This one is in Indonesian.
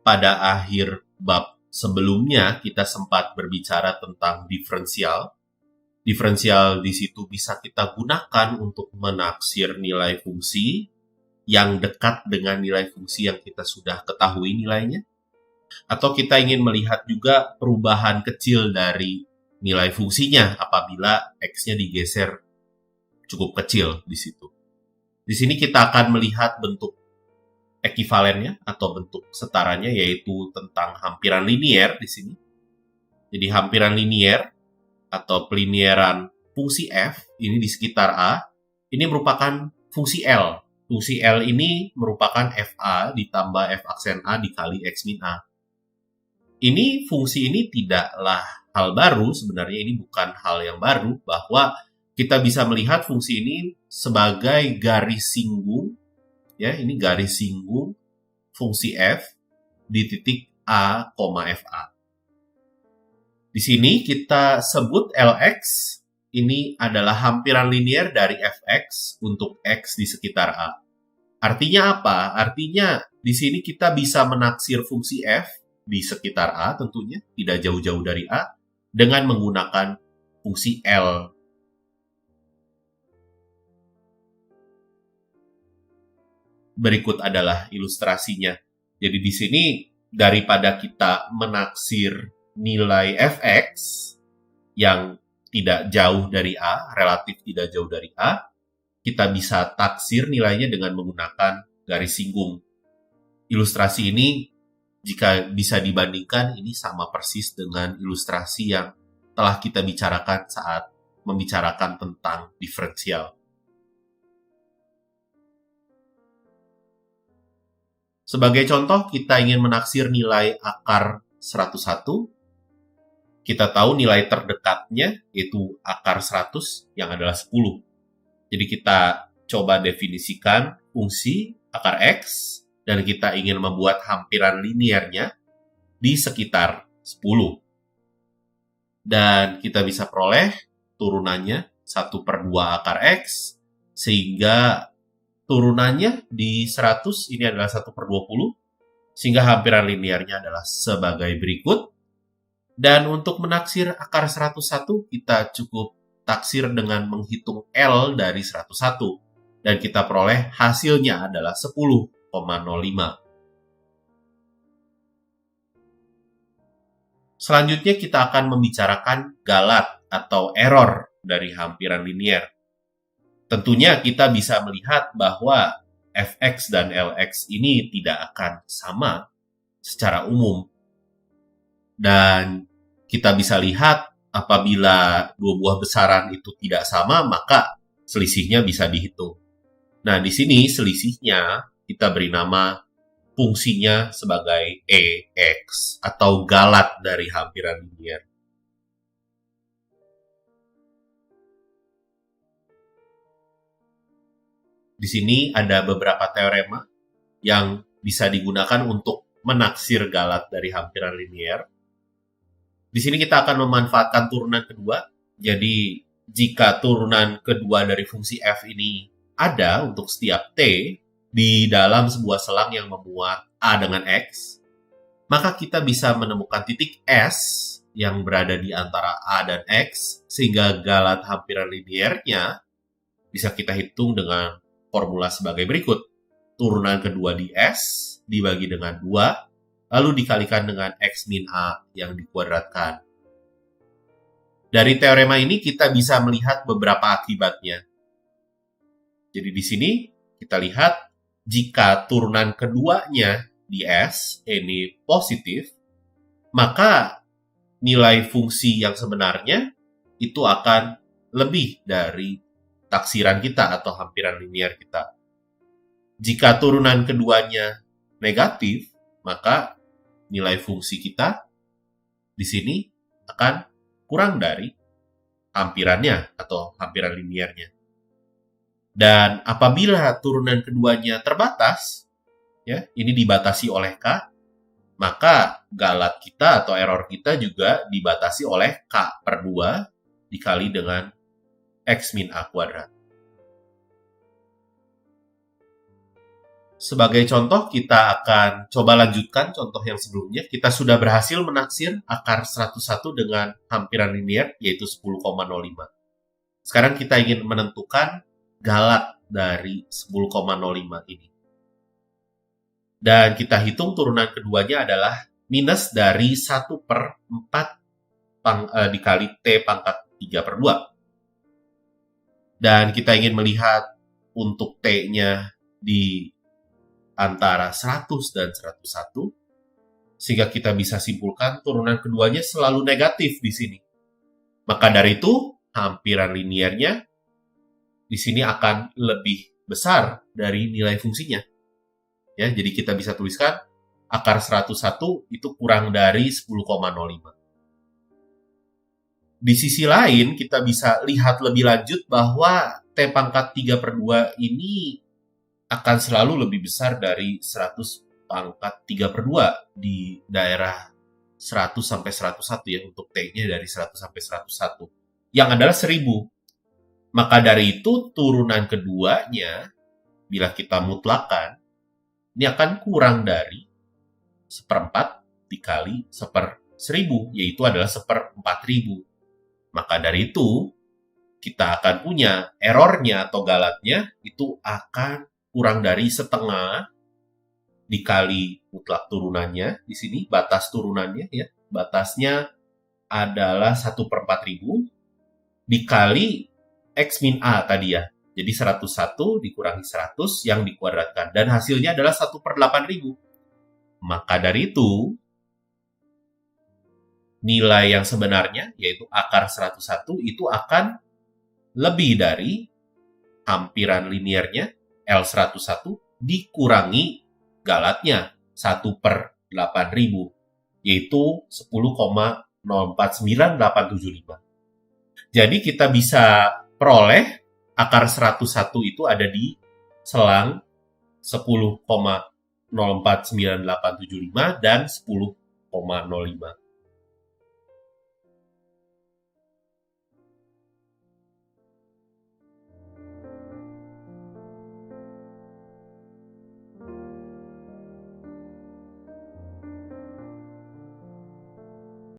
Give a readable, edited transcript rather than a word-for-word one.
pada akhir bab sebelumnya kita sempat berbicara tentang diferensial. Diferensial di situ bisa kita gunakan untuk menaksir nilai fungsi yang dekat dengan nilai fungsi yang kita sudah ketahui nilainya. Atau kita ingin melihat juga perubahan kecil dari nilai fungsinya apabila X-nya digeser cukup kecil di situ. Di sini kita akan melihat bentuk ekivalennya atau bentuk setaranya, yaitu tentang hampiran linier di sini. Jadi hampiran linier atau pelinieran fungsi f ini di sekitar A, ini merupakan fungsi L. Fungsi L ini merupakan FA ditambah F aksen A dikali X min A. Ini fungsi ini tidaklah hal baru, sebenarnya ini bukan hal yang baru, bahwa kita bisa melihat fungsi ini sebagai garis singgung, ya, ini garis singgung fungsi f di titik A, FA. Di sini kita sebut Lx, ini adalah hampiran linier dari Fx untuk X di sekitar A. Artinya apa? Artinya di sini kita bisa menaksir fungsi f di sekitar A tentunya, tidak jauh-jauh dari A, dengan menggunakan fungsi L. Berikut adalah ilustrasinya. Jadi di sini daripada kita menaksir nilai fx yang tidak jauh dari A, relatif tidak jauh dari A, kita bisa taksir nilainya dengan menggunakan garis singgung. Ilustrasi ini, jika bisa dibandingkan, ini sama persis dengan ilustrasi yang telah kita bicarakan saat membicarakan tentang diferensial. Sebagai contoh, kita ingin menaksir nilai akar 101. Kita tahu nilai terdekatnya yaitu akar 100 yang adalah 10. Jadi kita coba definisikan fungsi akar X dan kita ingin membuat hampiran liniernya di sekitar 10. Dan kita bisa peroleh turunannya 1/2 akar X, sehingga turunannya di 100 ini adalah 1/20, sehingga hampiran liniernya adalah sebagai berikut. Dan untuk menaksir akar 101, kita cukup taksir dengan menghitung L dari 101. Dan kita peroleh hasilnya adalah 10,05. Selanjutnya kita akan membicarakan galat atau error dari hampiran linier. Tentunya kita bisa melihat bahwa Fx dan Lx ini tidak akan sama secara umum. Dan kita bisa lihat apabila dua buah besaran itu tidak sama, maka selisihnya bisa dihitung. Nah, di sini selisihnya kita beri nama fungsinya sebagai Ex atau galat dari hampiran linier. Di sini ada beberapa teorema yang bisa digunakan untuk menaksir galat dari hampiran linier. Di sini kita akan memanfaatkan turunan kedua. Jadi, jika turunan kedua dari fungsi f ini ada untuk setiap t di dalam sebuah selang yang memuat a dengan x, maka kita bisa menemukan titik S yang berada di antara a dan x, sehingga galat hampiran liniernya bisa kita hitung dengan formula sebagai berikut. Turunan kedua di S dibagi dengan 2, lalu dikalikan dengan X min A yang dikuadratkan. Dari teorema ini kita bisa melihat beberapa akibatnya. Jadi di sini kita lihat jika turunan keduanya di S ini positif, maka nilai fungsi yang sebenarnya itu akan lebih dari taksiran kita atau hampiran linier kita. Jika turunan keduanya negatif, maka nilai fungsi kita di sini akan kurang dari hampirannya atau hampiran liniernya. Dan apabila turunan keduanya terbatas, ya, ini dibatasi oleh K, maka galat kita atau error kita juga dibatasi oleh K/2 dikali dengan X min A kuadrat. Sebagai contoh, kita akan coba lanjutkan contoh yang sebelumnya. Kita sudah berhasil menaksir akar 101 dengan hampiran linier, yaitu 10,05. Sekarang kita ingin menentukan galat dari 10,05 ini. Dan kita hitung turunan keduanya adalah minus dari 1/4 dikali T pangkat 3/2. Dan kita ingin melihat untuk T-nya di antara 100 dan 101, sehingga kita bisa simpulkan turunan keduanya selalu negatif di sini. Maka dari itu, hampiran liniernya di sini akan lebih besar dari nilai fungsinya. Ya, jadi kita bisa tuliskan akar 101 itu kurang dari 10,05. Di sisi lain, kita bisa lihat lebih lanjut bahwa T pangkat 3/2 ini akan selalu lebih besar dari 100 pangkat 3/2 di daerah 100 sampai 101 ya, untuk T-nya dari 100 sampai 101, yang adalah 1000. Maka dari itu, turunan keduanya, bila kita mutlakkan, ini akan kurang dari 1/4 dikali 1/1000, yaitu adalah 1/4000. Maka dari itu, kita akan punya errornya atau galatnya itu akan kurang dari setengah dikali mutlak turunannya. Di sini batas turunannya ya, batasnya adalah 1/4000 dikali X min A tadi ya. Jadi 101 dikurangi 100 yang dikuadratkan. Dan hasilnya adalah 1/8000. Maka dari itu, nilai yang sebenarnya, yaitu akar 101, itu akan lebih dari hampiran liniernya L101 dikurangi galatnya 1/8000, yaitu 10,049875. Jadi kita bisa peroleh akar 101 itu ada di selang 10,049875 dan 10,05.